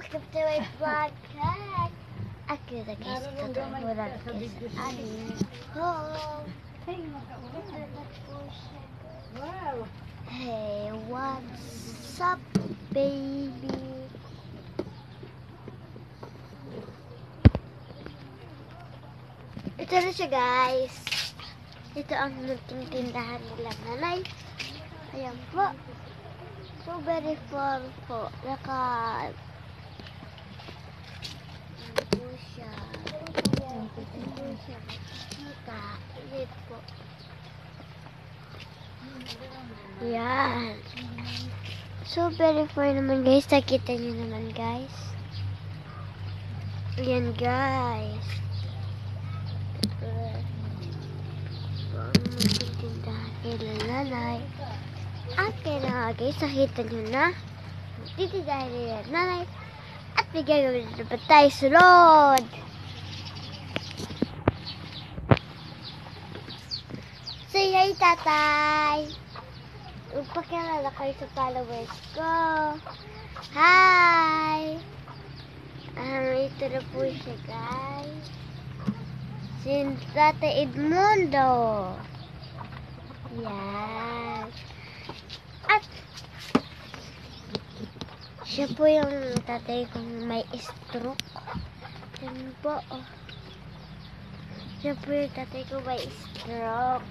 welcome to my podcast. Ako na guys, tatawaran ko sa amin. Oh, Wow. hey, what's up, baby? Ito na siya, guys. Ito ang munting tindahan nila, nanay. Ayan po. So, very far po. Ano po siya. Kita. Ito po. Yan. So, very far naman, guys. Nakita nyo naman, guys. Yan, guys. Ang munting tindahan nila, nanay. Okay na guys, nakita nyo na. Dito dahil nila nanay. At may gagawin na ba tayo sunod? Say hi, tatay. Magpakilala kayo sa followers ko. Hi! Ito na po siya, guys. Si Tatay Edmundo. Yan. At siya po yung tatay kong may stroke. Yan po. Siya po yung tatay kong may stroke.